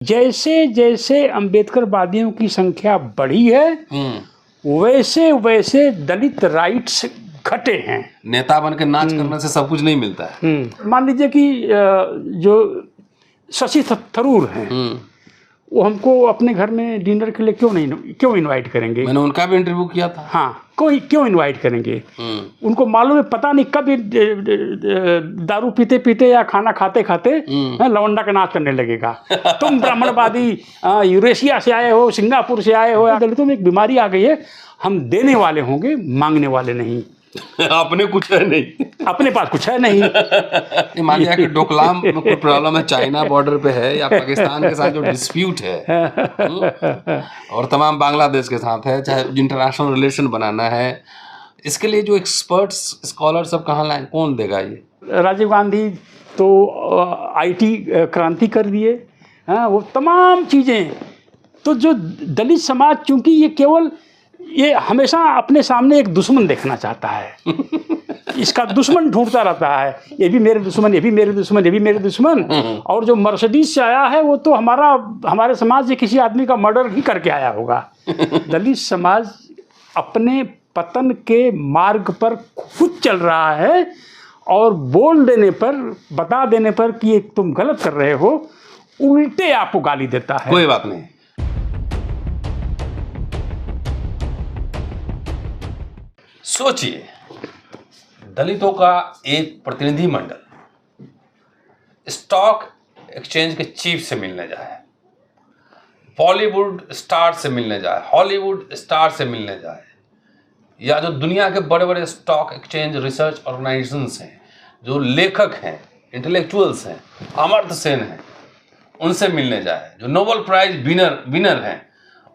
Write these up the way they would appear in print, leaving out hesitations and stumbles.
जैसे जैसे अम्बेडकरवादियों की संख्या बढ़ी है वैसे वैसे दलित राइट्स घटे हैं। नेता बन के नाच करने से सब कुछ नहीं मिलता है। मान लीजिए कि जो शशि थरूर हैं वो हमको अपने घर में डिनर के लिए क्यों इनवाइट करेंगे? मैंने उनका भी इंटरव्यू किया था। हाँ, क्यों इनवाइट करेंगे? उनको मालूम है, पता नहीं कब दारू पीते पीते या खाना खाते खाते लवंडा का नाच करने लगेगा। तुम ब्राह्मणवादी यूरेशिया से आए हो, सिंगापुर से आए हो। दलितों में एक बीमारी आ गई है, हम देने वाले होंगे, मांगने वाले नहीं। अपने कुछ है नहीं, अपने पास कुछ है नहीं। मान लिया कि डोकलाम में कोई प्रॉब्लम है, चाइना बॉर्डर पे है या पाकिस्तान के साथ जो डिस्प्यूट है और तमाम बांग्लादेश के साथ है, चाहे इंटरनेशनल रिलेशन बनाना है, इसके लिए जो एक्सपर्ट्स स्कॉलर सब कहाँ लाए, कौन देगा ये? राजीव गांधी तो आईटी क्रांति कर दिए, वो तमाम चीज़ें। तो जो दलित समाज, चूंकि ये हमेशा अपने सामने एक दुश्मन देखना चाहता है, इसका दुश्मन ढूंढता रहता है, ये भी मेरे दुश्मन, ये भी मेरे दुश्मन, ये भी मेरे दुश्मन। और जो मर्सिडीज से आया है वो तो हमारे समाज से किसी आदमी का मर्डर ही करके आया होगा। दलित समाज अपने पतन के मार्ग पर खुद चल रहा है और बोल देने पर, बता देने पर कि ये तुम गलत कर रहे हो, उल्टे आपको गाली देता है। कोई बात नहीं। सोचिए, दलितों का एक प्रतिनिधि मंडल स्टॉक एक्सचेंज के चीफ से मिलने जाए, बॉलीवुड स्टार से मिलने जाए, हॉलीवुड स्टार से मिलने जाए, या जो दुनिया के बड़े बड़े स्टॉक एक्सचेंज रिसर्च ऑर्गेनाइजेशंस हैं, जो लेखक हैं, इंटेलेक्चुअल्स हैं, अमर्त्य सेन हैं, उनसे मिलने जाए, जो नोबेल प्राइज विनर हैं,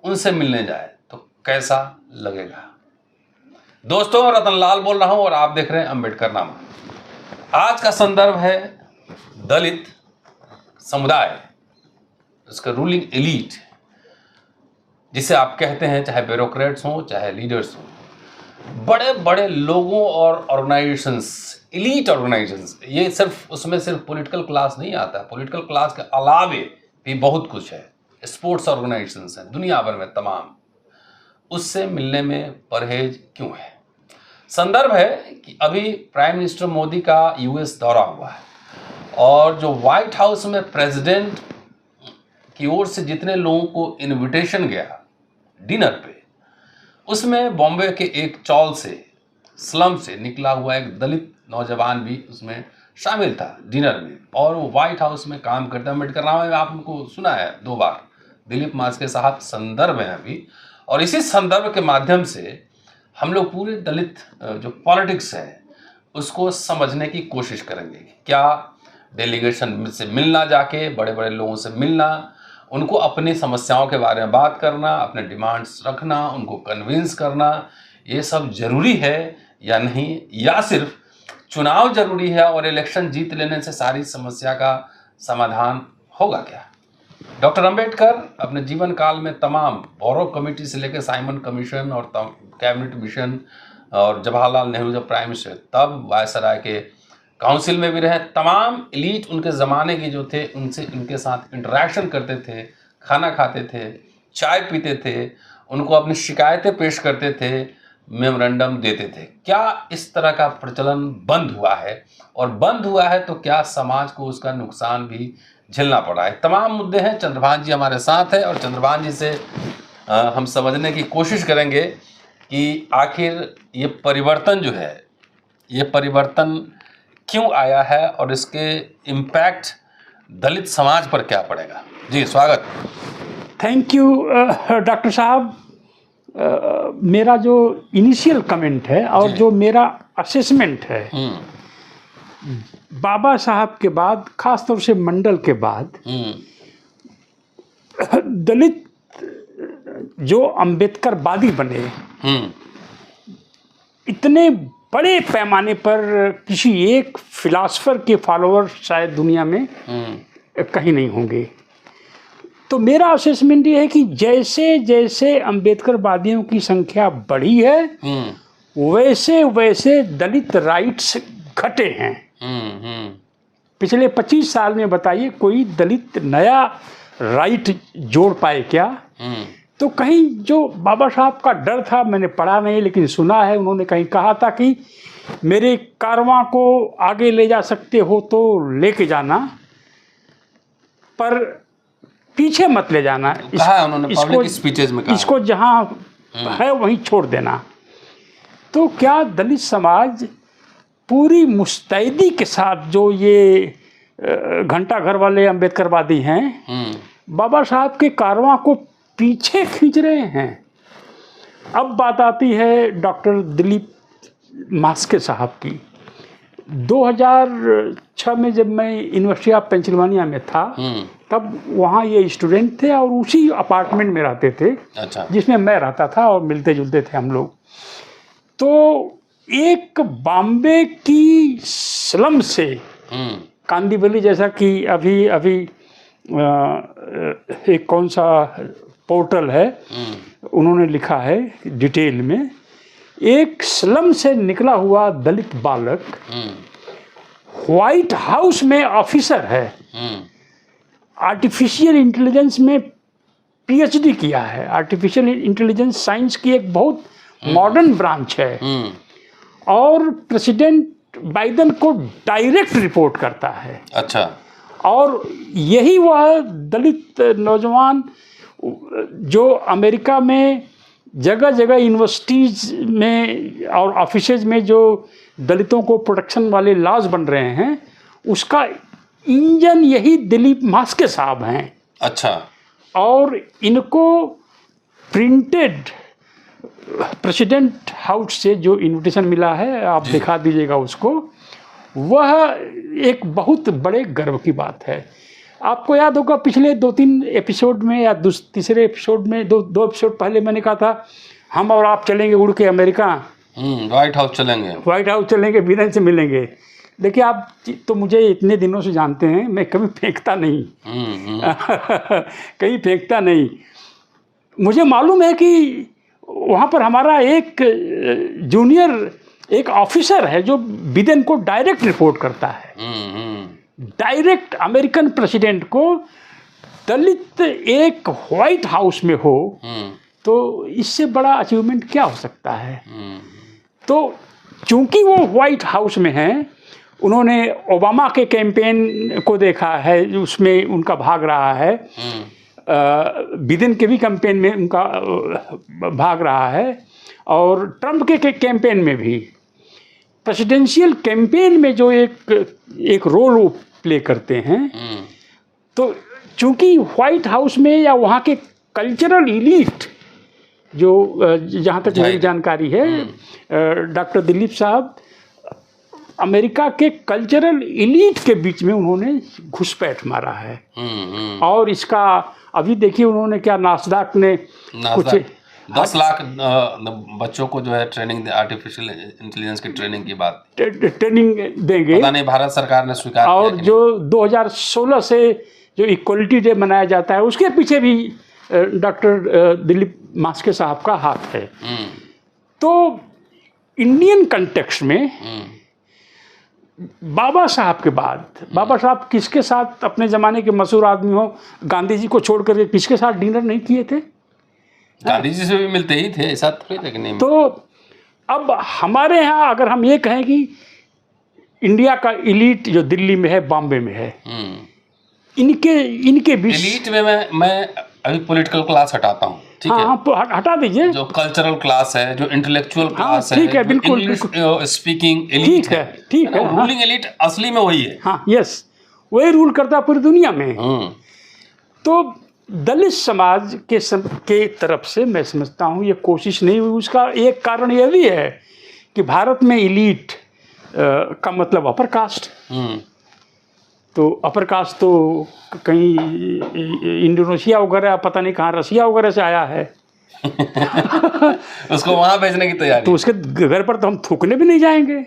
उनसे मिलने जाए, तो कैसा लगेगा? दोस्तों, रतनलाल बोल रहा हूं और आप देख रहे हैं अम्बेडकरनामा। आज का संदर्भ है दलित समुदाय, उसका रूलिंग एलीट, जिसे आप कहते हैं, चाहे ब्यूरोक्रेट्स हों चाहे लीडर्स हों, बड़े बड़े लोगों और ऑर्गेनाइजेशंस, एलीट ऑर्गेनाइजेशंस। ये उसमें सिर्फ पॉलिटिकल क्लास नहीं आता है, पॉलिटिकल क्लास के अलावे भी बहुत कुछ है। स्पोर्ट्स ऑर्गेनाइजेशंस हैं दुनिया भर में तमाम, उससे मिलने में परहेज क्यों है? संदर्भ है कि अभी प्राइम मिनिस्टर मोदी का यूएस दौरा हुआ है और जो व्हाइट हाउस में प्रेसिडेंट की ओर से जितने लोगों को इनविटेशन गया डिनर पे, उसमें बॉम्बे के एक चौल से, स्लम से निकला हुआ एक दलित नौजवान भी उसमें शामिल था डिनर में, और वो व्हाइट हाउस में काम करता है। अम्बेडकरनामा में आप उनको सुना है 2 बार, दिलीप मास्के साहब संदर्भ है अभी, और इसी संदर्भ के माध्यम से हम लोग पूरे दलित जो पॉलिटिक्स है उसको समझने की कोशिश करेंगे। क्या डेलीगेशन से मिलना, जाके बड़े बड़े लोगों से मिलना, उनको अपनी समस्याओं के बारे में बात करना, अपने डिमांड्स रखना, उनको कन्विंस करना, ये सब जरूरी है या नहीं, या सिर्फ चुनाव जरूरी है और इलेक्शन जीत लेने से सारी समस्या का समाधान होगा क्या? डॉक्टर अंबेडकर अपने जीवन काल में तमाम बोरो कमेटी से लेकर साइमन कमीशन और कैबिनेट मिशन, और जवाहरलाल नेहरू जब प्राइम मिनिस्टर तब वायसराय के काउंसिल में भी रहे, तमाम एलीट उनके ज़माने के जो थे उनके साथ इंटरेक्शन करते थे, खाना खाते थे, चाय पीते थे, उनको अपनी शिकायतें पेश करते थे, मेमोरेंडम देते थे। क्या इस तरह का प्रचलन बंद हुआ है? और बंद हुआ है तो क्या समाज को उसका नुकसान भी झेलना पड़ा है? तमाम मुद्दे हैं। चंद्रभान जी हमारे साथ हैं और चंद्रभान जी से हम समझने की कोशिश करेंगे कि आखिर ये परिवर्तन जो है, ये परिवर्तन क्यों आया है और इसके इम्पैक्ट दलित समाज पर क्या पड़ेगा। जी स्वागत। थैंक यू डॉक्टर साहब। मेरा जो इनिशियल कमेंट है और जो मेरा असेसमेंट है, बाबा साहब के बाद, खासतौर से मंडल के बाद, दलित जो अम्बेडकरवादी बने, इतने बड़े पैमाने पर किसी एक फिलासफर के फॉलोअर शायद दुनिया में कहीं नहीं होंगे। तो मेरा असेसमेंट ये है कि जैसे जैसे अम्बेडकरवादियों की संख्या बढ़ी है वैसे वैसे दलित राइट्स घटे हैं। पिछले 25 साल में बताइए कोई दलित नया राइट जोड़ पाए क्या। तो कहीं जो बाबा साहब का डर था, मैंने पढ़ा नहीं लेकिन सुना है, उन्होंने कहीं कहा था कि मेरे कारवां को आगे ले जा सकते हो तो लेके जाना, पर पीछे मत ले जाना। कहा है उन्होंने पब्लिक स्पीचेज में कहा, इसको जहां है वहीं छोड़ देना। तो क्या दलित समाज पूरी मुस्तैदी के साथ, जो ये घंटा घर वाले अम्बेडकरवादी हैं, बाबा साहब के कारवां को पीछे खींच रहे हैं। अब बात आती है डॉक्टर दिलीप मास्के साहब की। 2006 में जब मैं यूनिवर्सिटी ऑफ पेंसिल्वानिया में था, तब वहाँ ये स्टूडेंट थे और उसी अपार्टमेंट में रहते थे। अच्छा। जिसमें मैं रहता था और मिलते जुलते थे हम लोग। तो एक बॉम्बे की स्लम से, कांदीवली, जैसा कि अभी एक कौन सा पोर्टल है, उन्होंने लिखा है डिटेल में, एक स्लम से निकला हुआ दलित बालक व्हाइट हाउस में ऑफिसर है, आर्टिफिशियल इंटेलिजेंस में पीएचडी किया है। आर्टिफिशियल इंटेलिजेंस साइंस की एक बहुत मॉडर्न ब्रांच है और प्रेसिडेंट बाइडेन को डायरेक्ट रिपोर्ट करता है। अच्छा। और यही वह दलित नौजवान जो अमेरिका में जगह जगह यूनिवर्सिटीज़ में और ऑफिसेज में जो दलितों को प्रोटेक्शन वाले लॉज बन रहे हैं, उसका इंजन यही दिलीप मास्के साहब हैं। अच्छा। और इनको प्रिंटेड प्रेसिडेंट हाउस से जो इन्विटेशन मिला है, आप दिखा दीजिएगा उसको, वह एक बहुत बड़े गर्व की बात है। आपको याद होगा पिछले 2-3 एपिसोड में या तीसरे एपिसोड में, दो एपिसोड पहले मैंने कहा था हम और आप चलेंगे उड़ के अमेरिका, व्हाइट हाउस चलेंगे, बिडेन से मिलेंगे। देखिए, आप तो मुझे इतने दिनों से जानते हैं, मैं कभी फेंकता नहीं कहीं फेंकता नहीं। मुझे मालूम है कि वहाँ पर हमारा एक जूनियर एक ऑफिसर है जो बिडेन को डायरेक्ट रिपोर्ट करता है, डायरेक्ट अमेरिकन प्रेसिडेंट को। दलित एक व्हाइट हाउस में हो तो इससे बड़ा अचीवमेंट क्या हो सकता है। तो चूंकि वो व्हाइट हाउस में हैं, उन्होंने ओबामा के कैंपेन को देखा है, उसमें उनका भाग रहा है, बिडेन के भी कैंपेन में उनका भाग रहा है, और ट्रंप के कैंपेन में भी, प्रेसिडेंशियल कैंपेन में जो एक रोल वो प्ले करते हैं। तो चूंकि व्हाइट हाउस में या वहाँ के कल्चरल इलीट, जो जहाँ तक मेरी जानकारी है, डॉक्टर दिलीप साहब अमेरिका के कल्चरल इलीट के बीच में उन्होंने घुसपैठ मारा है। और इसका अभी देखिए, उन्होंने क्या, नासदाक ने कुछ 10 लाख बच्चों को जो है ट्रेनिंग, आर्टिफिशियल इंटेलिजेंस की ट्रेनिंग की बात, ट्रेनिंग देंगे। पता नहीं भारत सरकार ने स्वीकार किया। और जो 2016 से जो इक्वलिटी डे मनाया जाता है, उसके पीछे भी डॉक्टर दिलीप मास्के साहब का हाथ है। तो इंडियन कंटेक्स्ट में बाबा साहब के बाद, बाबा साहब किसके साथ, अपने ज़माने के मशहूर आदमी हो, गांधी जी को छोड़ करके किसके साथ डिनर नहीं किए थे? गांधी जी से भी मिलते ही थे, ऐसा तो नहीं। तो अब हमारे यहाँ अगर हम ये कहें कि इंडिया का इलीट जो दिल्ली में है, बॉम्बे में है, इनके बीच इलीट में मैं अभी पॉलिटिकल क्लास हटाता हूँ, ठीक है? हाँ, हटा दीजिए। जो कल्चरल क्लास है, जो इंटेलेक्चुअल क्लास है, ठीक है, बिल्कुल स्पीकिंग एलीट है, ठीक है। रूलिंग एलीट असली में वही है। हाँ, यस, वही रूल करता है पूरी दुनिया में। तो दलित समाज के तरफ से मैं समझता हूँ ये कोशिश नहीं हुई। उसका एक कारण यह भी है कि भारत में एलीट का मतलब अपर कास्ट। तो अपर कास्ट तो कहीं इंडोनेशिया वगैरह, पता नहीं कहाँ, रसिया वगैरह से आया है उसको वहाँ भेजने की तैयारी। तो उसके घर पर तो हम थूकने भी नहीं जाएंगे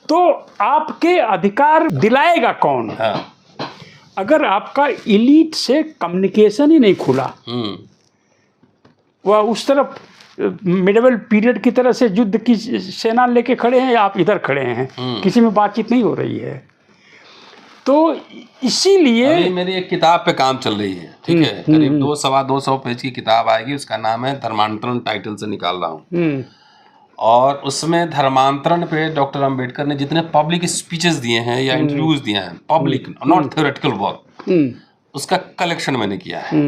तो आपके अधिकार दिलाएगा कौन? अगर आपका इलीट से कम्युनिकेशन ही नहीं खुला, वह उस तरफ मिडिवल पीरियड की तरह से युद्ध की सेना लेके खड़े हैं, या आप इधर खड़े हैं, किसी में बातचीत नहीं हो रही है। तो इसीलिए अभी मेरी एक किताब पे काम चल रही है, ठीक है, करीब 200-225 पेज की किताब आएगी, उसका नाम है धर्मांतरण, टाइटल से निकाल रहा हूँ। और उसमें धर्मांतरण पे डॉक्टर अंबेडकर ने जितने पब्लिक स्पीचेस दिए हैं या इंटरव्यूज दिए हैं, पब्लिक नॉट थ्योरेटिकल वर्क, उसका कलेक्शन मैंने किया है।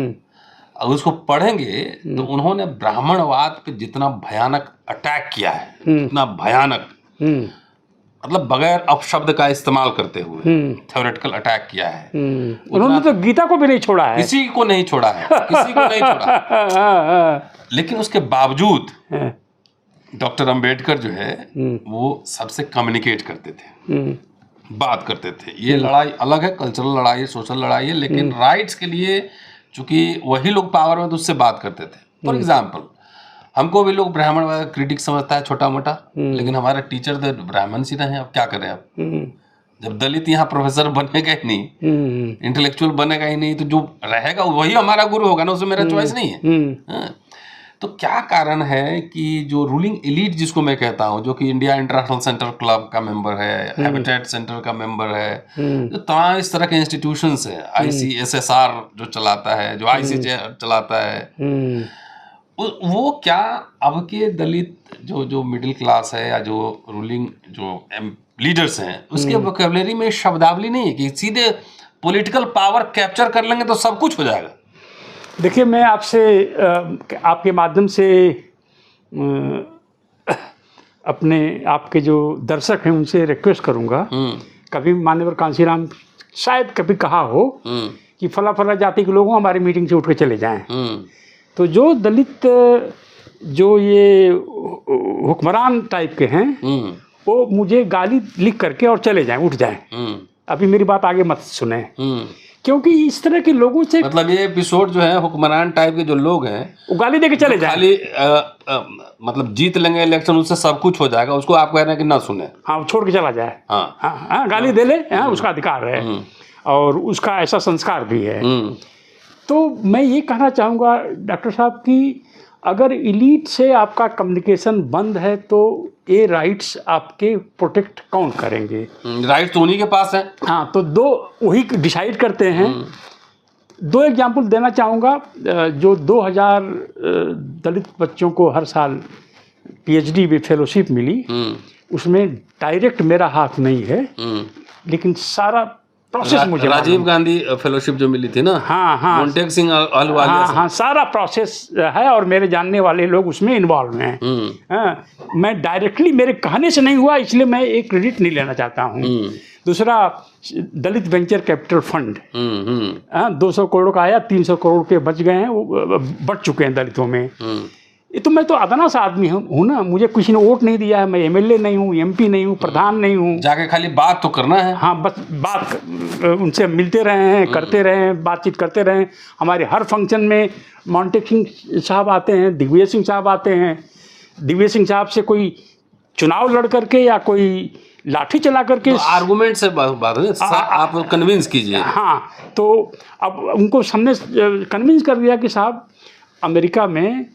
अब उसको पढ़ेंगे तो उन्होंने ब्राह्मणवाद पे जितना भयानक अटैक किया है, इतना भयानक, मतलब बगैर अपशब्द का इस्तेमाल करते हुए थ्योरेटिकल अटैक किया है। उन्होंने तो गीता को भी नहीं छोड़ा है, किसी को नहीं छोड़ा है, किसी को नहीं छोड़ा। लेकिन उसके बावजूद डॉक्टर अंबेडकर जो है वो सबसे कम्युनिकेट करते थे, बात करते थे। ये लड़ाई अलग है, कल्चरल लड़ाई है, सोशल लड़ाई है, लेकिन राइट्स के लिए चूंकि वही लोग पावर में, तो उससे बात करते थे। फॉर एग्जाम्पल, हमको भी लोग ब्राह्मण क्रिटिक समझता है छोटा मोटा, लेकिन हमारे टीचर तो ब्राह्मण ही रहे। अब क्या करें, अब जब दलित यहाँ प्रोफेसर बनेगा ही नहीं, इंटेलेक्चुअल बनेगा ही नहीं, तो जो रहेगा वही हमारा गुरु होगा ना, उसमें मेरा चॉइस नहीं है। तो क्या कारण है कि जो रूलिंग एलीट जिसको मैं कहता हूँ, जो कि इंडिया इंटरनेशनल सेंटर क्लब का मेंबर है, हैबिटेट सेंटर का मेंबर है, जो तमाम इस तरह के इंस्टीट्यूशंस है, ICSSR जो चलाता है, जो IC चलाता है, वो क्या अब के दलित जो मिडिल क्लास है या जो रूलिंग जो लीडर्स हैं, उसके वोकैबुलरी में शब्दावली नहीं है कि सीधे पॉलिटिकल पावर कैप्चर कर लेंगे तो सब कुछ हो जाएगा। देखिए, मैं आपसे आपके माध्यम से अपने आपके जो दर्शक हैं उनसे रिक्वेस्ट करूंगा, कभी माननीय कांशीराम शायद कभी कहा हो कि फला फला जाति के लोगों हमारी मीटिंग से उठ के चले जाएं, तो जो दलित जो ये हुक्मरान टाइप के हैं वो मुझे गाली लिख करके और चले जाएं, उठ जाएं। अभी मेरी बात आगे मत सुने, क्योंकि इस तरह के लोगों से, मतलब ये एपिसोड जो है हुक्मरान टाइप के जो लोग हैं वो गाली देके चले जाए, खाली मतलब जीत लेंगे इलेक्शन, उससे सब कुछ हो जाएगा, उसको आप कह रहे हैं कि ना सुने, हाँ छोड़ के चला जाए, हाँ गाली दे ले, उसका अधिकार है और उसका ऐसा संस्कार भी है। तो मैं ये कहना चाहूँगा डॉक्टर साहब कि अगर इलीट से आपका कम्युनिकेशन बंद है तो ये राइट्स आपके प्रोटेक्ट कौन करेंगे? राइट्स तो उन्हीं के पास है। हाँ, तो दो वही डिसाइड करते हैं। दो एग्जाम्पल देना चाहूँगा। जो 2000 दलित बच्चों को हर साल PhD में फेलोशिप मिली, उसमें डायरेक्ट मेरा हाथ नहीं है, लेकिन सारा प्रोसेस मुझे, राजीव गांधी फेलोशिप जो मिली थी ना, हाँ, मोंटेक सिंह अहलुवालिया, हाँ, सारा प्रोसेस है और मेरे जानने वाले लोग उसमें इन्वॉल्व हैं। मैं डायरेक्टली, मेरे कहने से नहीं हुआ, इसलिए मैं एक क्रेडिट नहीं लेना चाहता हूँ। दूसरा, दलित वेंचर कैपिटल फंड 200 करोड़ का आया, 300 करोड़ के बच गए हैं, वो बच चुके हैं दलितों में। ये तो मैं तो अदना सा आदमी हूँ ना, मुझे किसी ने वोट नहीं दिया है, मैं MLA नहीं हूँ, MP नहीं हूँ, प्रधान नहीं हूँ, जाके खाली बात तो करना है। हाँ, बस बात, उनसे मिलते रहे हैं, करते रहे हैं, बातचीत करते रहे हैं। हमारे हर फंक्शन में मोंटेक सिंह साहब आते हैं, दिग्विजय सिंह साहब आते हैं। दिग्विजय सिंह साहब से कोई चुनाव लड़ करके या कोई लाठी चला करके, तो आर्गुमेंट से बात है, आप कन्विंस कीजिए। हाँ, तो अब उनको हमने कन्विंस कर दिया कि साहब, अमेरिका में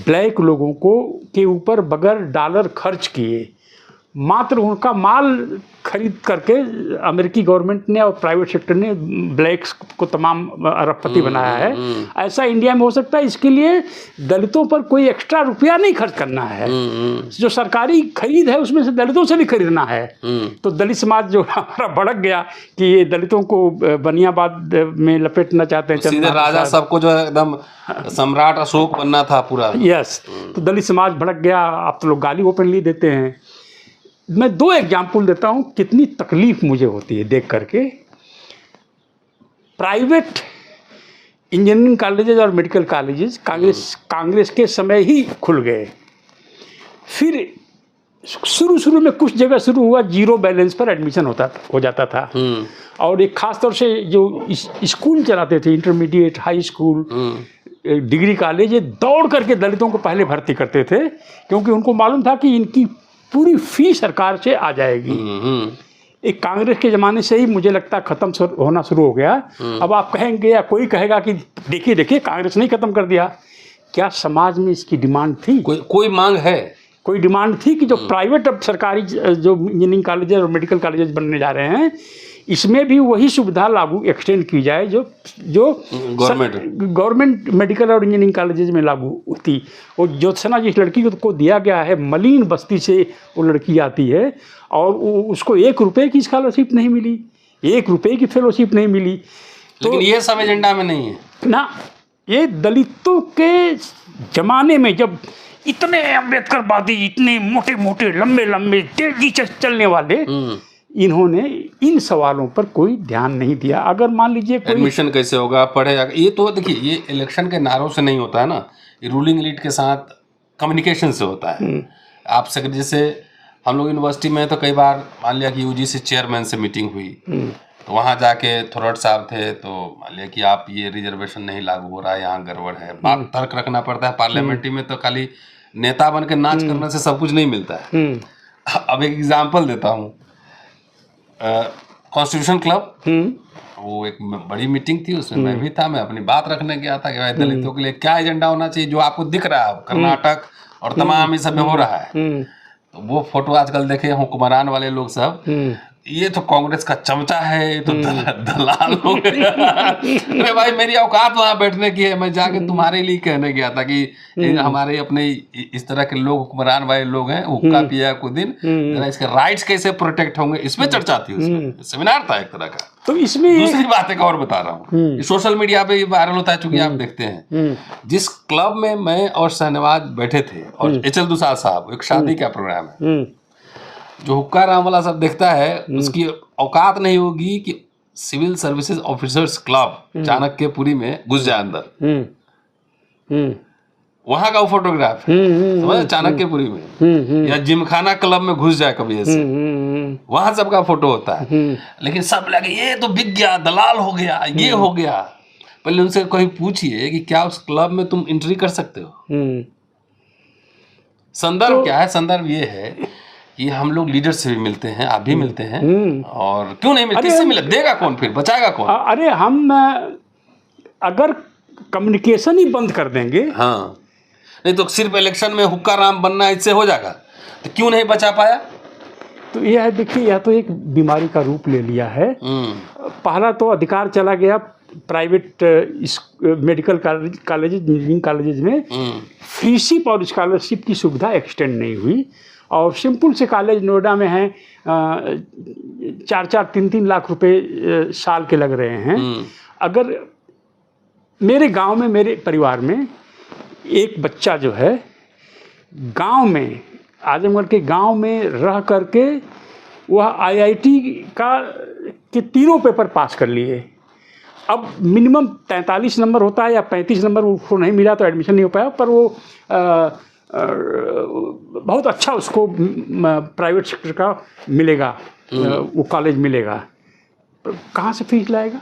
ब्लैक लोगों को के ऊपर बगैर डॉलर खर्च किए, मात्र उनका माल खरीद करके अमेरिकी गवर्नमेंट ने और प्राइवेट सेक्टर ने ब्लैक्स को तमाम अरबपति बनाया है। ऐसा इंडिया में हो सकता है? इसके लिए दलितों पर कोई एक्स्ट्रा रुपया नहीं खर्च करना है। जो सरकारी खरीद है उसमें से दलितों से भी खरीदना है। तो दलित समाज जो हमारा भड़क गया कि ये दलितों को बनियाबाद में लपेटना चाहते हैं, सीधे राजा सबको जो है एकदम सम्राट अशोक बनना था पूरा। यस, तो दलित समाज भड़क गया। आप तो लोग गाली ओपनली देते हैं। मैं 2 एग्जाम्पल देता हूँ कितनी तकलीफ मुझे होती है देख करके। प्राइवेट इंजीनियरिंग कॉलेजेस और मेडिकल कॉलेजेस कांग्रेस के समय ही खुल गए। फिर शुरू में कुछ जगह शुरू हुआ, 0 बैलेंस पर एडमिशन हो जाता था। और एक खास तौर से जो स्कूल चलाते थे, intermediate, high school, degree college, ये दौड़ करके दलितों को पहले भर्ती करते थे, क्योंकि उनको मालूम था कि इनकी पूरी फी सरकार से आ जाएगी। एक कांग्रेस के ज़माने से ही मुझे लगता है ख़त्म होना शुरू हो गया। अब आप कहेंगे या कोई कहेगा कि देखिए कांग्रेस नहीं ख़त्म कर दिया। क्या समाज में इसकी डिमांड थी? कोई मांग है, कोई डिमांड थी कि जो प्राइवेट अब सरकारी जो इंजीनियरिंग कॉलेजेस और मेडिकल कॉलेजेस बनने जा रहे हैं, इसमें भी वही सुविधा लागू एक्सटेंड की जाए जो जो गवर्नमेंट मेडिकल और इंजीनियरिंग कॉलेजेस में लागू होती। वो ज्योत्सना जिस लड़की को दिया गया है, मलिन बस्ती से वो लड़की आती है और उसको 1 रुपये की स्कॉलरशिप नहीं मिली, 1 रुपये की फेलोशिप नहीं मिली। लेकिन ये सब एजेंडा में नहीं है ना। ये दलितों के जमाने में जब इतने अम्बेडकरवादी, इतने मोटे मोटे लंबे लंबे तेजी से चलने वाले, इन्होंने इन सवालों पर कोई ध्यान नहीं दिया। अगर मान लीजिए कोई एडमिशन कैसे होगा, पढ़ेगा, ये तो देखिए ये इलेक्शन के नारों से नहीं होता है ना, ये रूलिंग एलिट के साथ कम्युनिकेशन से होता है। आपसे जैसे हम लोग यूनिवर्सिटी में तो कई बार मान लिया कि यूजीसी चेयरमैन से मीटिंग हुई, तो वहाँ जाके थोरट साहब थे, तो मान लिया कि आप ये रिजर्वेशन नहीं लागू हो रहा है, यहाँ गड़बड़ है, बात तर्क रखना पड़ता है। पार्लियामेंट्री में तो खाली नेता बन के नाच करने से सब कुछ नहीं मिलता है। अब एक एग्जाम्पल देता हूँ, कॉन्स्टिट्यूशन क्लब, वो एक बड़ी मीटिंग थी, उसमें मैं भी था। मैं अपनी बात रखने गया था कि भाई दलितों के लिए क्या एजेंडा होना चाहिए, जो आपको दिख रहा है कर्नाटक और तमाम ये सब में हो रहा है। तो वो फोटो आजकल देखे हुक्मरान वाले लोग सब, ये तो कांग्रेस का चमचा है, ये तो दलाल हो गया। अरे भाई मेरी औकात वहां बैठने की है, मैं जाके तुम्हारे लिए कहने गया था कि हमारे अपने इस तरह के लोग हुक्मरान वाले लोग हैं, हुक्का पिया कुछ दिन, जरा इसके राइट्स कैसे प्रोटेक्ट होंगे, इसमें चर्चा थी, उसमें सेमिनार था एक तरह का। तो इसमें दूसरी बात एक और बता रहा हूँ, सोशल मीडिया पे वायरल होता है, चूंकि आप देखते हैं। जिस क्लब में मैं और शहनवाज बैठे थे और एचएल दुसाद साहब, एक शादी का प्रोग्राम है, जो हुक्का राम वाला सब देखता है, उसकी औकात नहीं होगी कि civil services officers club Chanakyapuri में घुस जाए अंदर। वहां का वो फोटोग्राफ समझ, चाणक्यपुरी में, या जिमखाना क्लब में घुस जाए कभी ऐसे, वहां सबका फोटो होता है। लेकिन सब लगे ये तो बिक गया, दलाल हो गया, ये हो गया। पहले उनसे कहीं पूछिए कि क्या उस क्लब में तुम एंट्री कर सकते हो। संदर्भ क्या है? संदर्भ ये है कि हम लोग लीडर से भी मिलते हैं, आप भी मिलते हैं, और क्यों नहीं मिलते, किससे मिले, देगा कौन, फिर बचाएगा कौन? अरे हम अगर कम्युनिकेशन ही बंद कर देंगे, हाँ, नहीं तो सिर्फ इलेक्शन में हुक्का राम बनना इससे हो जाएगा, तो क्यों नहीं बचा पाया? तो यह है, देखिए यह तो एक बीमारी का रूप ले लिया है। पहला तो अधिकार चला गया private medical college, engineering colleges में फ्रीशिप और स्कॉलरशिप की सुविधा एक्सटेंड नहीं हुई। और सिंपल से कॉलेज नोएडा में हैं, 4-4, 3-3 लाख रुपए साल के लग रहे हैं। अगर मेरे गांव में, मेरे परिवार में एक बच्चा जो है गांव में, आजमगढ़ के गांव में रह करके वह आईआईटी के 3 पेपर पास कर लिए। अब मिनिमम 43 नंबर होता है या 35 नंबर, उसको नहीं मिला तो एडमिशन नहीं हो पाया, पर वो बहुत अच्छा उसको प्राइवेट सेक्टर का मिलेगा, वो कॉलेज मिलेगा। कहाँ से फीस लाएगा?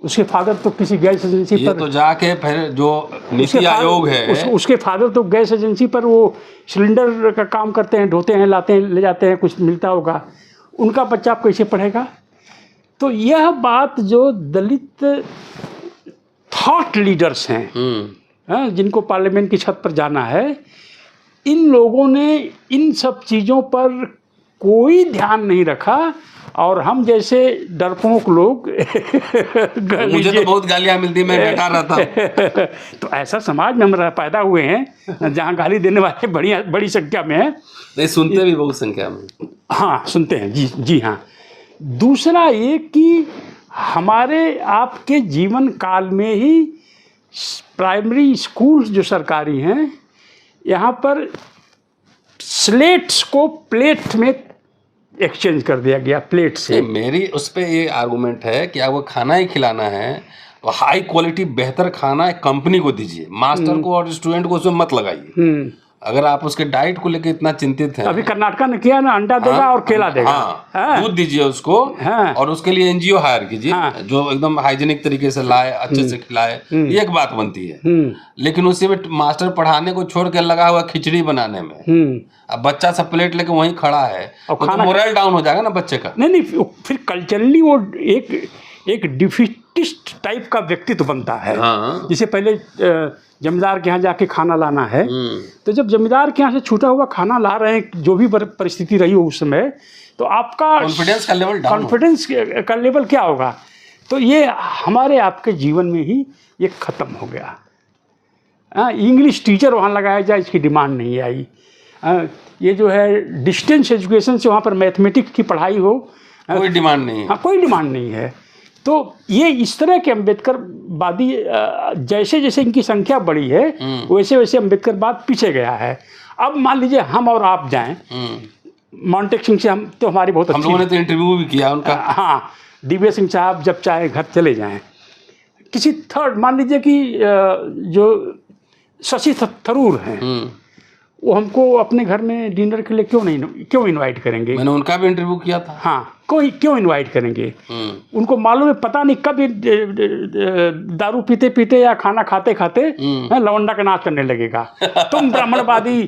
उसके फादर तो किसी गैस एजेंसी पर, तो जाके फिर जो नीति आयोग है, उसके फादर तो गैस एजेंसी पर वो सिलेंडर का काम करते हैं, ढोते हैं, लाते हैं, ले जाते हैं, कुछ मिलता होगा। उनका बच्चा आप कैसे पढ़ेगा? तो यह बात जो दलित थॉट लीडर्स हैं, जिनको पार्लियामेंट की छत पर जाना है, इन लोगों ने इन सब चीज़ों पर कोई ध्यान नहीं रखा। और हम जैसे डरपोक लोग मुझे तो बहुत गालियां मिलती, मैं बैठा रहता। तो ऐसा समाज में हम पैदा हुए हैं जहाँ गाली देने वाले बड़ी संख्या में हैं। नहीं, सुनते भी बहुत संख्या में। हाँ, सुनते हैं, जी हाँ। दूसरा ये कि हमारे आपके जीवन काल में ही प्राइमरी स्कूल्स जो सरकारी हैं, यहाँ पर स्लेट्स को प्लेट में एक्सचेंज कर दिया गया, प्लेट से। मेरी उस पर ये आर्गूमेंट है कि आपको खाना ही खिलाना है तो हाई क्वालिटी बेहतर खाना एक कंपनी को दीजिए, मास्टर को और स्टूडेंट को उसमें मत लगाइए। अगर आप उसके डाइट को लेकर इतना चिंतित हैं, अभी कर्नाटक ने किया ना, अंडा देगा और केला देगा। दूध दीजिए उसको, और उसके लिए एनजीओ हायर कीजिए जो एकदम हाइजीनिक तरीके से लाए, अच्छे से खिलाए, ये एक बात बनती है। लेकिन उसी में मास्टर पढ़ाने को छोड़ के लगा हुआ खिचड़ी बनाने में, अब बच्चा सब प्लेट लेके वहीं खड़ा है, तो मोरल डाउन हो जाएगा ना बच्चे का। नहीं, फिर कल्चरली वो एक डिफिटिस्ट टाइप का व्यक्तित्व बनता है। जिसे पहले जमींदार के यहाँ जाके खाना लाना है, तो जब जमींदार के यहाँ से छूटा हुआ खाना ला रहे हैं, जो भी परिस्थिति रही हो उस समय, तो आपका कॉन्फिडेंस का लेवल डाउन, कॉन्फिडेंस का लेवल क्या होगा? तो ये हमारे आपके जीवन में ही ये ख़त्म हो गया। इंग्लिश टीचर वहाँ लगाया जाए, इसकी डिमांड नहीं आई। ये जो है डिस्टेंस एजुकेशन से वहाँ पर मैथमेटिक्स की पढ़ाई हो, कोई डिमांड नहीं है। हाँ, कोई डिमांड नहीं है। तो ये इस तरह के अम्बेडकरवादी जैसे जैसे इनकी संख्या बढ़ी है वैसे वैसे अम्बेडकरवाद पीछे गया है। अब मान लीजिए हम और आप जाएं मॉन्टेक सिंह से, हम तो हमारी बहुत हम अच्छी, लोगों ने तो इंटरव्यू भी किया उनका। हाँ, DBS सिंह साहब जब चाहे घर चले जाएं। किसी थर्ड, मान लीजिए कि जो शशि थरूर हैं, वो हमको अपने घर में डिनर के लिए क्यों इनवाइट करेंगे? मैंने उनका भी इंटरव्यू किया था। हाँ, क्यों इनवाइट करेंगे? उनको मालूम है, पता नहीं कब दारू पीते पीते या खाना खाते खाते लवंडा का नाच करने लगेगा। तुम ब्राह्मणवादी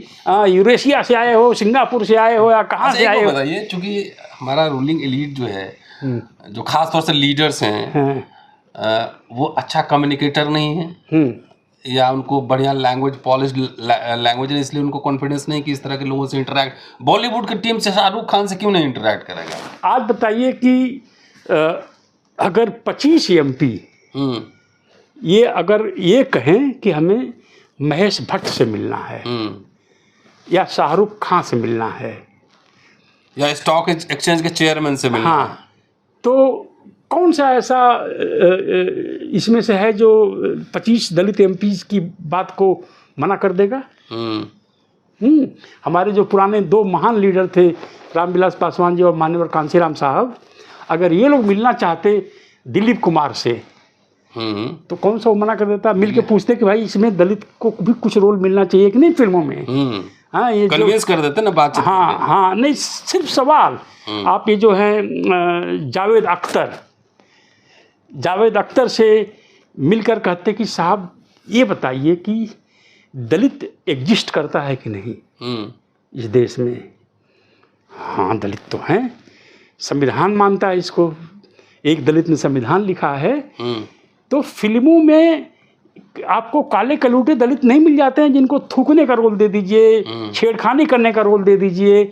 यूरेशिया से आए हो, सिंगापुर से आए हो, या कहाँ से आए हो? बताइए, चूंकि हमारा रूलिंग एलीट जो है, जो खास तौर से लीडर्स हैं, वो अच्छा कम्युनिकेटर नहीं है, या उनको बढ़िया लैंग्वेज पॉलिश लैंग्वेज है, इसलिए उनको कॉन्फिडेंस नहीं कि इस तरह के लोगों से इंटरेक्ट। बॉलीवुड की टीम से शाहरुख खान से क्यों नहीं इंटरेक्ट करेगा? आज बताइए कि अगर 25 MP ये अगर ये कहें कि हमें महेश भट्ट से मिलना है, या शाहरुख खान से मिलना है, या स्टॉक एक्सचेंज के चेयरमैन से मिलना है, तो कौन सा ऐसा इसमें से है जो 25 दलित MPs की बात को मना कर देगा? हमारे जो पुराने 2 महान लीडर थे, रामविलास पासवान जी और मान्यवर कांशीराम साहब, अगर ये लोग मिलना चाहते दिलीप कुमार से, तो कौन सा वो मना कर देता? मिल के पूछते कि भाई इसमें दलित को भी कुछ रोल मिलना चाहिए कि नहीं फिल्मों में। हाँ, ये कन्विंस कर देते ना बातचीत। हाँ, नहीं, सिर्फ सवाल। आप ये जो है जावेद अख्तर से मिलकर कहते कि साहब ये बताइए कि दलित एग्जिस्ट करता है कि नहीं इस देश में? हाँ, दलित तो हैं, संविधान मानता है इसको, एक दलित ने संविधान लिखा है। तो फिल्मों में आपको काले कलूटे दलित नहीं मिल जाते हैं जिनको थूकने का रोल दे दीजिए, छेड़खानी करने का रोल दे दीजिए,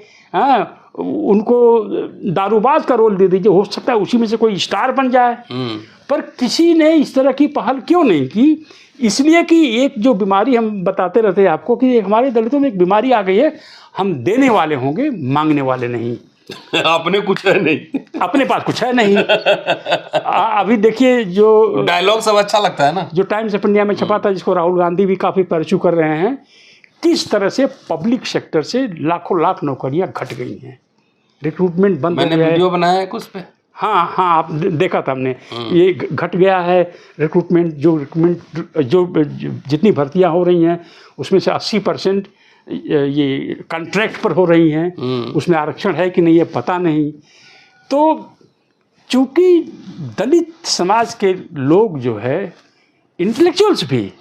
उनको दारूबाज का रोल दे दीजिए, हो सकता है उसी में से कोई स्टार बन जाए। पर किसी ने इस तरह की पहल क्यों नहीं की? इसलिए कि एक जो बीमारी हम बताते रहते हैं आपको कि हमारे दलितों में एक बीमारी आ गई है, हम देने वाले होंगे, मांगने वाले नहीं। अपने कुछ है नहीं, अपने पास कुछ है नहीं। अभी देखिए जो डायलॉग सब अच्छा लगता है ना, जो टाइम्स ऑफ इंडिया में छपा था, जिसको राहुल गांधी भी काफ़ी परस्यू कर रहे हैं, किस तरह से पब्लिक सेक्टर से लाखों लाख नौकरियां घट गई हैं, रिक्रूटमेंट बंद हो गया है। मैंने वीडियो बनाया है कुछ पे। हाँ, आप देखा था हमने, ये घट गया है रिक्रूटमेंट। जो जितनी भर्तियां हो रही हैं उसमें से 80% ये कॉन्ट्रैक्ट पर हो रही हैं, उसमें आरक्षण है कि नहीं ये पता नहीं। तो चूंकि दलित समाज के लोग जो है, इंटेलेक्चुअल्स भी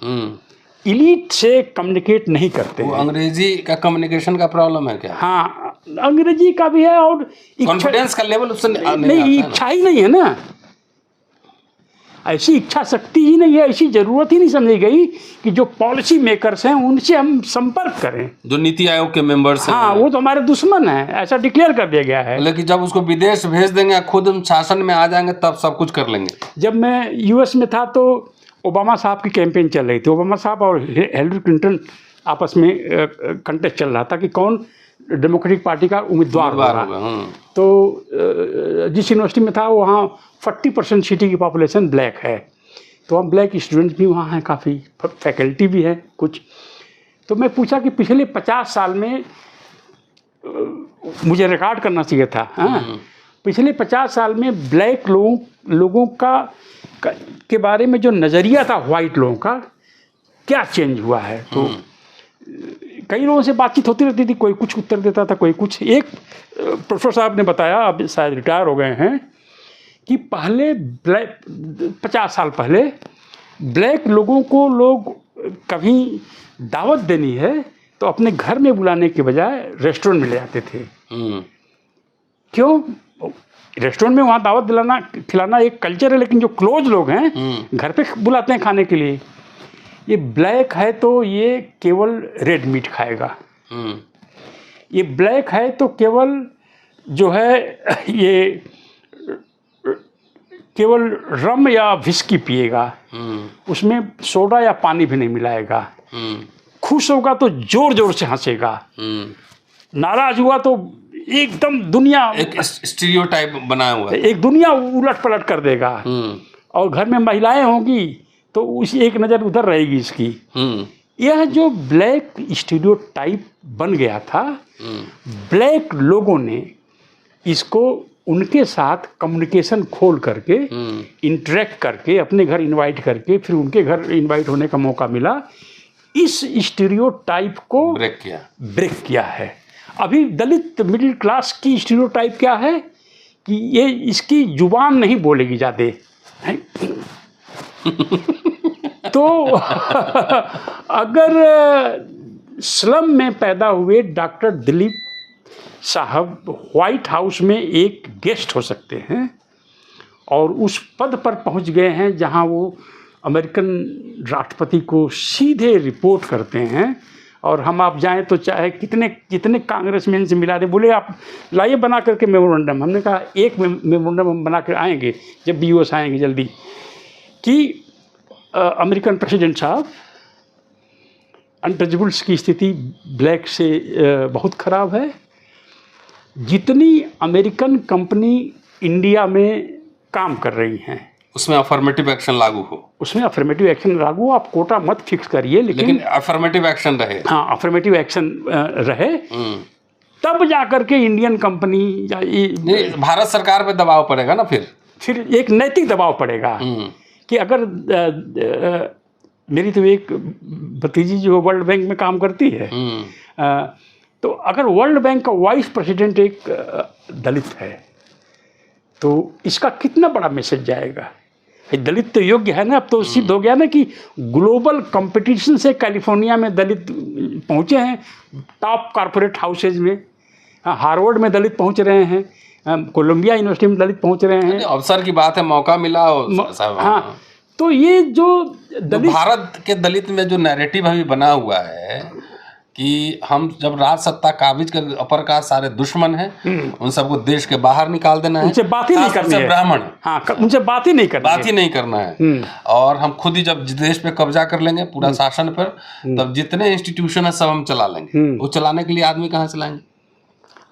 इलीट से कम्युनिकेट नहीं करते हैं। अंग्रेजी का कम्युनिकेशन का प्रॉब्लम है क्या? हाँ, अंग्रेजी का भी है, और कॉन्फिडेंस का लेवल उससे नहीं, इच्छा ही नहीं है ना, ऐसी इच्छा शक्ति ही नहीं है, ऐसी जरूरत ही नहीं समझी गई कि जो पॉलिसी मेकर्स हैं उनसे हम संपर्क करें। जो नीति आयोग के मेंबर्स हैं, हाँ, वो तो हमारे दुश्मन हैं, ऐसा डिक्लेयर कर दिया गया है। लेकिन जब उसको विदेश भेज देंगे, खुद हम शासन में आ जाएंगे, तब सब कुछ कर लेंगे। जब मैं US में था तो ओबामा साहब की कैंपेन चल रही थी, ओबामा साहब और हिलरी क्लिंटन आपस में कंटेस्ट चल रहा था कि कौन डेमोक्रेटिक पार्टी का उम्मीदवार होगा। तो जिस यूनिवर्सिटी में था वहाँ 40% सिटी की पॉपुलेशन ब्लैक है, तो हम ब्लैक स्टूडेंट भी वहाँ हैं, काफ़ी फैकल्टी भी है कुछ। तो मैं पूछा कि पिछले 50 साल में, मुझे रिकॉर्ड करना चाहिए था, पिछले 50 साल में ब्लैक लोगों का के बारे में जो नज़रिया था वाइट लोगों का, क्या चेंज हुआ है। तो कई लोगों से बातचीत होती रहती थी, कोई कुछ उत्तर देता था, कोई कुछ। एक प्रोफेसर साहब ने बताया, अब शायद रिटायर हो गए हैं, कि पहले 50 साल पहले ब्लैक लोगों को लोग कभी दावत देनी है तो अपने घर में बुलाने के बजाय रेस्टोरेंट में ले जाते थे। क्यों? रेस्टोरेंट में वहाँ दावत दिलाना खिलाना एक कल्चर है, लेकिन जो क्लोज लोग हैं घर पे बुलाते हैं खाने के लिए। ये ब्लैक है तो ये केवल रेड मीट खाएगा, ये ब्लैक है तो केवल जो है ये केवल रम या विस्की पिएगा, उसमें सोडा या पानी भी नहीं मिलाएगा। खुश होगा तो जोर जोर से हंसेगा, नाराज हुआ तो एकदम दुनिया, एक स्टीरियोटाइप बनाया हुआ है, एक दुनिया उलट पलट कर देगा। और घर में महिलाएं होंगी तो उसी एक नज़र उधर रहेगी इसकी। यह जो ब्लैक स्टीरियोटाइप बन गया था, ब्लैक लोगों ने इसको उनके साथ कम्युनिकेशन खोल करके, इंटरेक्ट करके, अपने घर इनवाइट करके, फिर उनके घर इनवाइट होने का मौका मिला, इस स्टीरियोटाइप को ब्रेक किया है। अभी दलित मिडिल क्लास की स्टीरियोटाइप क्या है कि ये इसकी जुबान नहीं बोलेगी ज़्यादा तो अगर स्लम में पैदा हुए डॉक्टर दिलीप साहब व्हाइट हाउस में एक गेस्ट हो सकते हैं और उस पद पर पहुंच गए हैं जहां वो अमेरिकन राष्ट्रपति को सीधे रिपोर्ट करते हैं, और हम आप जाएं तो चाहे कितने कांग्रेसमैन से मिला दे, बोले आप लाइए बना करके मेमोरेंडम। हमने कहा एक मेमोरेंडम हम बना कर आएंगे जब भी यूएस आएंगे जल्दी, कि अमेरिकन प्रेसिडेंट साहब, अनटचेबल्स की स्थिति ब्लैक से बहुत ख़राब है। जितनी अमेरिकन कंपनी इंडिया में काम कर रही हैं उसमें अफर्मेटिव एक्शन लागू हो, उसमें अफर्मेटिव एक्शन लागू हो। आप कोटा मत फिक्स करिए, लेकिन अफर्मेटिव एक्शन रहे। हाँ, अफर्मेटिव एक्शन रहे, तब जाकर के इंडियन कंपनी या भारत सरकार पे दबाव पड़ेगा ना। फिर एक नैतिक दबाव पड़ेगा कि अगर मेरी तो एक भतीजी जो वर्ल्ड बैंक में काम करती है, तो अगर वर्ल्ड बैंक का वाइस प्रेसिडेंट एक दलित है तो इसका कितना बड़ा मैसेज जाएगा। दलित तो योग्य है ना, अब तो सिद्ध हो गया ना कि ग्लोबल कंपटीशन से कैलिफोर्निया में दलित पहुंचे हैं, टॉप कॉरपोरेट हाउसेज में, हार्वर्ड में दलित पहुंच रहे हैं, कोलंबिया यूनिवर्सिटी में दलित पहुंच रहे हैं। अवसर की बात है, मौका मिला। हाँ, तो ये जो दलित, भारत के दलित में जो नैरेटिव अभी बना हुआ है कि हम जब राज सत्ता काबिज कर अपर कास्ट सारे दुश्मन हैं, उन सबको देश के बाहर निकाल देना है, उनसे बात ही नहीं करनी है, ब्राह्मण, हाँ, उनसे बात ही नहीं करना है। और हम खुद ही जब देश पे कब्जा कर लेंगे पूरा शासन पर, तब जितने इंस्टीट्यूशन है सब हम चला लेंगे। वो चलाने के लिए आदमी कहाँ से लाएंगे?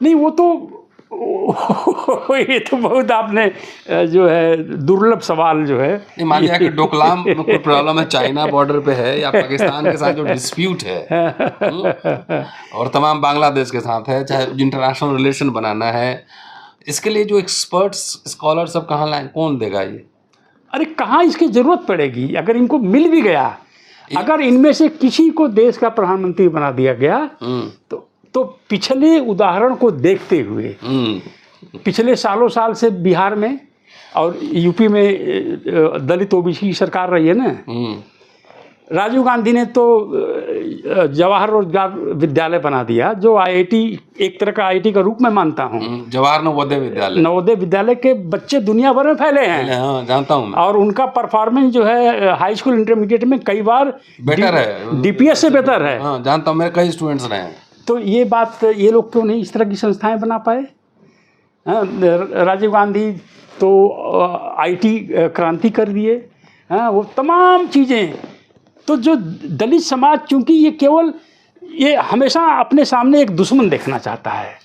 नहीं, वो तो ये तो बहुत आपने जो है दुर्लभ सवाल जो है। मान लिया कि डोकलाम में कोई प्रॉब्लम है, चाइना बॉर्डर पे है या पाकिस्तान के साथ जो डिस्प्यूट है और तमाम बांग्लादेश के साथ है, चाहे इंटरनेशनल रिलेशन बनाना है, इसके लिए जो एक्सपर्ट्स स्कॉलर सब कहाँ लाएं, कौन देगा ये? अरे कहाँ इसकी जरूरत पड़ेगी? अगर इनको मिल भी गया, अगर इनमें से किसी को देश का प्रधानमंत्री बना दिया गया तो पिछले उदाहरण को देखते हुए, पिछले सालों साल से बिहार में और यूपी में दलित ओबीसी की सरकार रही है ना, राजीव गांधी ने तो जवाहर रोजगार विद्यालय बना दिया, जो आईआईटी, एक तरह का आईआईटी का रूप में मानता हूँ। जवाहर नवोदय विद्यालय के बच्चे दुनिया भर में फैले हैं। हाँ, जानता हूँ। और उनका परफॉर्मेंस जो है हाई स्कूल इंटरमीडिएट में कई बार बेटर है, डीपीएस से बेहतर है। हाँ, जानता हूँ, मेरे कई स्टूडेंट्स रहे हैं। तो ये बात, ये लोग क्यों नहीं इस तरह की संस्थाएं बना पाए? राजीव गांधी तो आईटी क्रांति कर दिए, वो तमाम चीज़ें। तो जो दलित समाज, चूंकि ये हमेशा अपने सामने एक दुश्मन देखना चाहता है,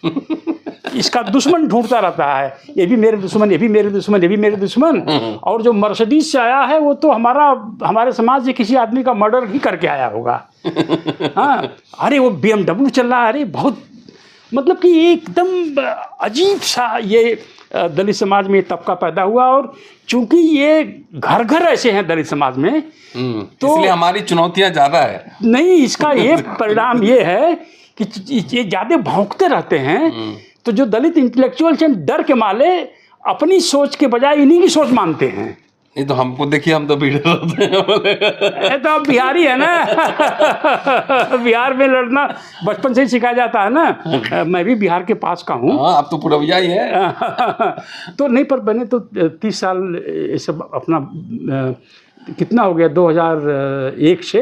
इसका दुश्मन ढूंढता रहता है, ये भी मेरे दुश्मन, ये भी मेरे दुश्मन, ये भी मेरे दुश्मन। और जो मर्सिडीज से आया है वो तो हमारे समाज से किसी आदमी का मर्डर ही करके आया होगा। हाँ, अरे वो BMW चल रहा है, अरे बहुत, मतलब कि एकदम अजीब सा ये दलित समाज में तबका पैदा हुआ। और चूंकि ये घर घर ऐसे हैं दलित समाज में, तो इसलिए हमारी चुनौतियां ज़्यादा है। नहीं, इसका ये परिणाम ये है कि ये ज़्यादा भौंकते रहते हैं। तो जो दलित इंटेलेक्चुअल्स हैं, डर के मारे अपनी सोच के बजाय इन्हीं की सोच मानते हैं। नहीं तो हमको देखिए, हम तो भीड़ होते हैं। तो आप बिहारी है ना बिहार में लड़ना बचपन से ही सिखाया जाता है ना। मैं भी बिहार के पास का हूँ। आप तो पूर्विया ही है। तो नहीं, पर मैंने तो 30 साल ये सब अपना कितना हो गया, 2001 से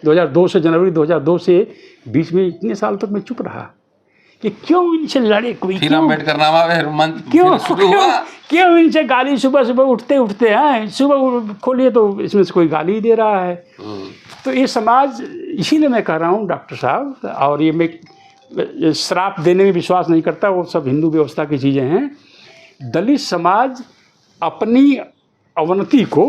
2002 से जनवरी 2002 से बीच में इतने साल तक मैं चुप रहा। कि क्यों इनसे लड़े कोई, फिर क्यों अम्बेडकर नामा मंच क्यों फिर शुरू हुआ। क्यों इनसे गाली सुबह सुबह उठते उठते हैं, सुबह खोलिए तो इसमें से कोई गाली दे रहा है। तो ये समाज, इसीलिए मैं कह रहा हूँ डॉक्टर साहब, और ये मैं श्राप देने में विश्वास नहीं करता, वो सब हिंदू व्यवस्था की चीज़ें हैं। दलित समाज अपनी अवनति को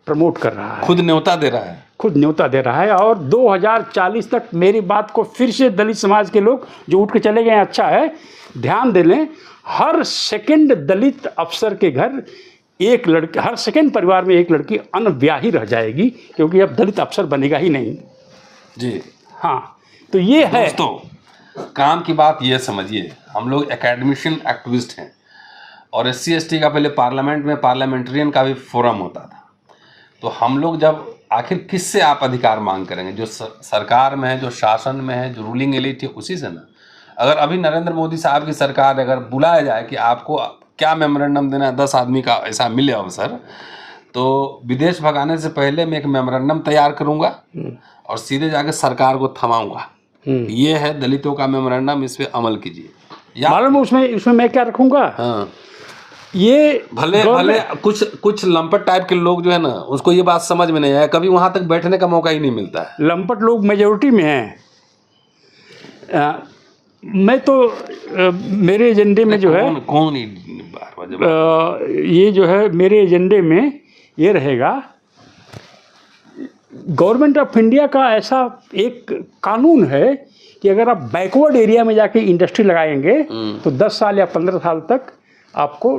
प्रमोट कर रहा है, खुद न्योता दे रहा है, खुद न्योता दे रहा है। और 2040 तक मेरी बात को फिर से दलित समाज के लोग जो उठ के चले गए हैं, अच्छा है, ध्यान दे लें, हर सेकंड दलित अफसर के घर एक लड़की, हर सेकंड परिवार में एक लड़की अनब्याही रह जाएगी, क्योंकि अब दलित अफसर बनेगा ही नहीं जी। हाँ, तो ये है दोस्तों, काम की बात ये समझिए, हम लोग एकेडमिशियन एक्टिविस्ट हैं, और SC/ST का पहले पार्लियामेंट में पार्लियामेंट्रियन का भी फोरम होता था। तो हम लोग जब आखिर किससे आप अधिकार मांग करेंगे? जो सरकार में है, जो शासन में है, जो रूलिंग एलिट है, उसी से ना। अगर अभी नरेंद्र मोदी साहब की सरकार अगर बुलाया जाए कि आपको क्या मेमोरेंडम देना है, 10 आदमी का ऐसा मिले अवसर, तो विदेश भगाने से पहले मैं एक मेमोरेंडम तैयार करूंगा और सीधे जाके सरकार को थमाऊंगा, ये है दलितों का मेमोरेंडम, इस पे अमल कीजिए। मालूम उसमें मैं क्या रखूंगा? हाँ, ये भले कुछ लंपट टाइप के लोग जो है ना, उसको ये बात समझ में नहीं आया, कभी वहां तक बैठने का मौका ही नहीं मिलता है। लंपट लोग मेजोरिटी में हैं। मैं तो मेरे एजेंडे में जो है कौन ये जो है मेरे एजेंडे में ये रहेगा, गवर्नमेंट ऑफ इंडिया का ऐसा एक कानून है कि अगर आप बैकवर्ड एरिया में जाके इंडस्ट्री लगाएंगे तो 10 साल या 15 साल तक आपको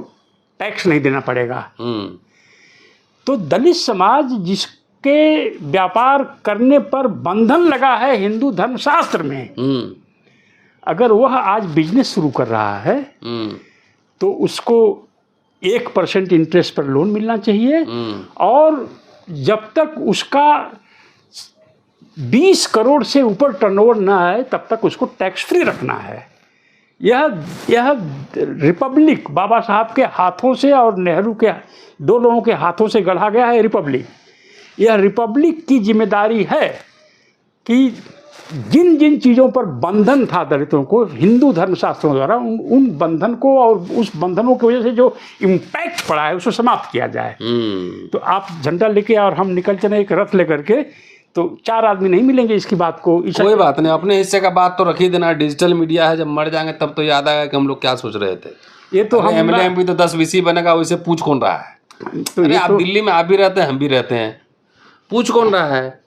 टैक्स नहीं देना पड़ेगा। तो दलित समाज जिसके व्यापार करने पर बंधन लगा है हिंदू धर्मशास्त्र में, अगर वह आज बिजनेस शुरू कर रहा है तो उसको 1% इंटरेस्ट पर लोन मिलना चाहिए, और जब तक उसका 20 करोड़ से ऊपर टर्नओवर ना आए तब तक उसको टैक्स फ्री रखना है। यह रिपब्लिक बाबा साहब के हाथों से और नेहरू के 2 लोगों के हाथों से गढ़ा गया है रिपब्लिक। यह रिपब्लिक की जिम्मेदारी है कि जिन जिन चीज़ों पर बंधन था दलितों को हिंदू धर्मशास्त्रों द्वारा, उन बंधन को और उस बंधनों की वजह से जो इम्पैक्ट पड़ा है उसको समाप्त किया जाए। तो आप झंडा लेके और हम निकल चले एक रथ लेकर के, तो 4 आदमी नहीं मिलेंगे इसकी बात को। कोई बात नहीं, अपने हिस्से का बात तो रख ही देना। डिजिटल मीडिया है, जब मर जाएंगे तब तो याद आएगा कि हम लोग क्या सोच रहे थे। ये तो हम MLA MP तो 10 VC बनेगा, वैसे पूछ कौन रहा है? तो अरे आप दिल्ली में आप भी रहते हैं, हम भी रहते हैं, पूछ कौन रहा है?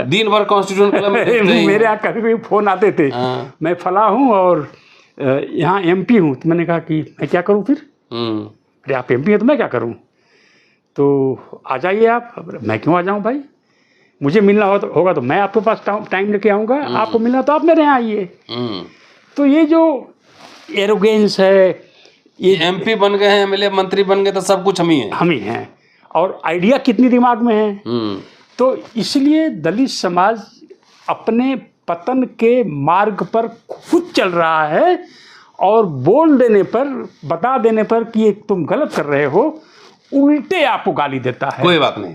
दिन भर कॉन्स्टिट्यूशन क्लब में मेरे यहाँ कभी भी फोन आते थे, मैं फला हूँ और यहाँ MP हूँ, तो मैंने कहा कि मैं क्या करूँ फिर? अरे आप MP हैं तो मैं क्या करूँ? तो आ जाइए आप। मैं क्यों आ जाऊँ भाई, मुझे मिलना होगा तो मैं आपके पास टाइम लेके आऊँगा, आपको मिलना तो आप मेरे यहाँ आइए। तो ये जो एरोगेंस है, ये MP बन गए हैं, MLA मंत्री बन गए तो सब कुछ हम ही हैं, और आइडिया कितनी दिमाग में है। तो इसलिए दलित समाज अपने पतन के मार्ग पर खुद चल रहा है, और बोल देने पर, बता देने पर कि ये तुम गलत कर रहे हो, उल्टे आपको गाली देता है। कोई बात नहीं,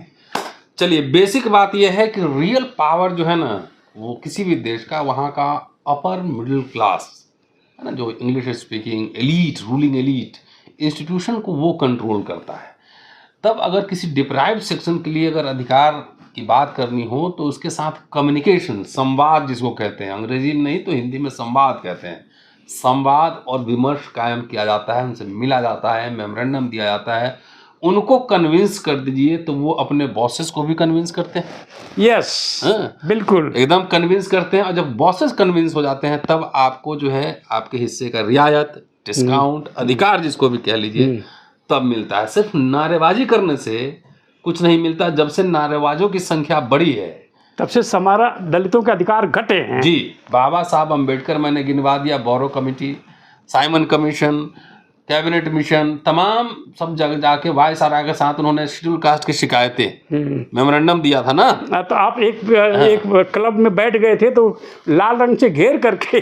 चलिए बेसिक बात यह है कि रियल पावर जो है ना, वो किसी भी देश का, वहाँ का अपर मिडिल क्लास है ना, जो English speaking elite, ruling elite institution को वो कंट्रोल करता है। तब अगर किसी डिप्राइव्ड सेक्शन के लिए अगर अधिकार की बात करनी हो तो उसके साथ कम्युनिकेशन, संवाद जिसको कहते हैं, अंग्रेजी में नहीं तो हिंदी में संवाद कहते हैं, संवाद और विमर्श कायम किया जाता है, उनसे मिला जाता है, मेमोरेंडम दिया जाता है, उनको कन्विंस कर दीजिए तो वो अपने बॉसेस को भी कन्विंस करते हैं। यस, बिल्कुल एकदम कन्विंस करते हैं, और जब बॉसेस कन्विंस हो जाते हैं तब आपको जो है आपके हिस्से का रियायत, डिस्काउंट, अधिकार जिसको भी कह लीजिए, तब मिलता है। सिर्फ नारेबाजी करने से कुछ नहीं मिलता। जब से नारेबाजों की संख्या बढ़ी है तब से हमारा दलितों के अधिकार घटे हैं। जी, बाबा साहब अम्बेडकर मैंने गिनवा दिया, बोरो committee, Simon commission, cabinet mission, तमाम सब जगह जाके वायसराय के साथ उन्होंने शेड्यूल कास्ट की शिकायतें, मेमोरेंडम दिया था ना। तो आप एक क्लब में बैठ गए थे तो लाल रंग से घेर करके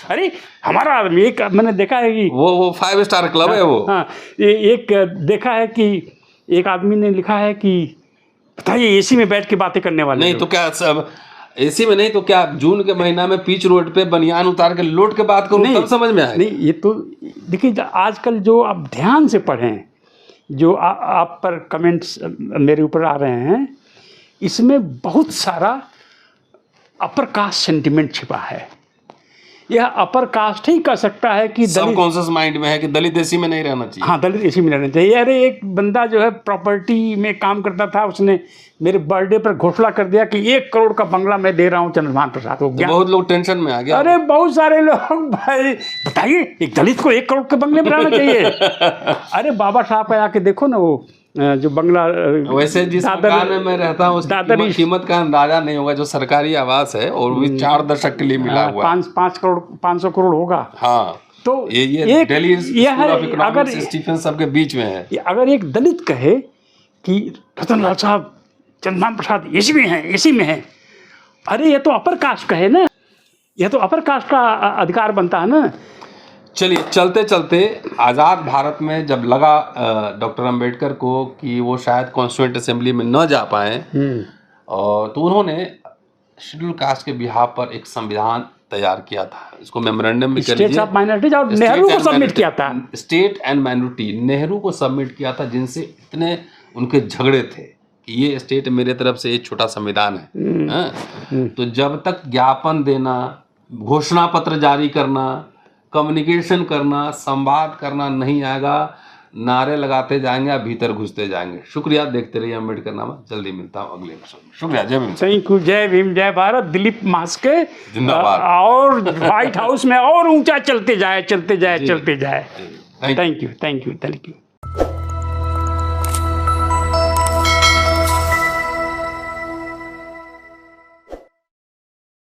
अरे हमारा आदमी, एक मैंने देखा है कि वो 5 स्टार क्लब है वो। हाँ, एक देखा है कि एक आदमी ने लिखा है कि बताइए AC में बैठ के बातें करने वाले नहीं तो क्या सब एसी में नहीं तो क्या जून के महीना में पीच रोड पे बनियान उतार के लोट के बात करूं तब समझ में आए? नहीं, ये तो देखिए आजकल जो आप ध्यान से पढ़ें, जो आप पर कमेंट्स मेरे ऊपर आ रहे हैं, इसमें बहुत सारा अपर कास्ट सेंटिमेंट छिपा है। यह अपर कास्ट ही कह सकता है कि सबकॉन्शियस माइंड में है कि दलित एसी में नहीं रहना चाहिए। हाँ, दलित एसी में रहना चाहिए। अरे एक बंदा जो है प्रॉपर्टी में काम करता था, उसने मेरे बर्थडे पर घोषणा कर दिया कि 1 करोड़ का बंगला मैं दे रहा हूँ चंद्रभान प्रसाद को। तो बहुत लोग टेंशन में आ गया। अरे बहुत सारे लोग, भाई बताइए एक दलित को 1 करोड़ के बंगले में रहना चाहिए? अरे बाबा साहब पे आके देखो ना, वो जो बंगला वैसे जिस मकान में मैं रहता हूँ उसकी कीमत का अंदाजा नहीं होगा, जो सरकारी आवास है और भी 4 दशक के लिए मिला हुआ है। 500 करोड़ होगा। हाँ, तो ये Delhi school of economics Stephen सबके बीच में है। अगर एक दलित कहे कि रतनलाल साहब चंद्रभान प्रसाद एसी में है, अरे ये तो अपर कास्ट का है ना, यह तो अपर कास्ट का अधिकार बनता है ना। चलिए चलते चलते आज़ाद भारत में जब लगा डॉक्टर अंबेडकर को कि वो शायद कॉन्स्टिट्यूएंट असेंबली में न जा पाए, और तो उन्होंने शेड्यूल कास्ट के बिहाफ पर एक संविधान तैयार किया था। इसको मेमोरेंडम में कर लीजिए, और नेहरू को सबमिट किया था। स्टेट एंड माइनॉरिटी नेहरू को सबमिट किया था, जिनसे इतने उनके झगड़े थे कि ये स्टेट मेरे तरफ से एक छोटा संविधान है। तो जब तक ज्ञापन देना, घोषणा पत्र जारी करना, कम्युनिकेशन करना, संवाद करना नहीं आएगा, नारे लगाते जाएंगे, भीतर घुसते जाएंगे। शुक्रिया, देखते रहिए अम्बेडकर नामा। जल्दी मिलता हूँ अगले एपिसोड में। शुक्रिया, जय भीम। थैंक यू, जय भीम, जय भारत। दिलीप मास्के जिंदाबाद। और व्हाइट हाउस में और ऊंचा चलते जाए। Thank you.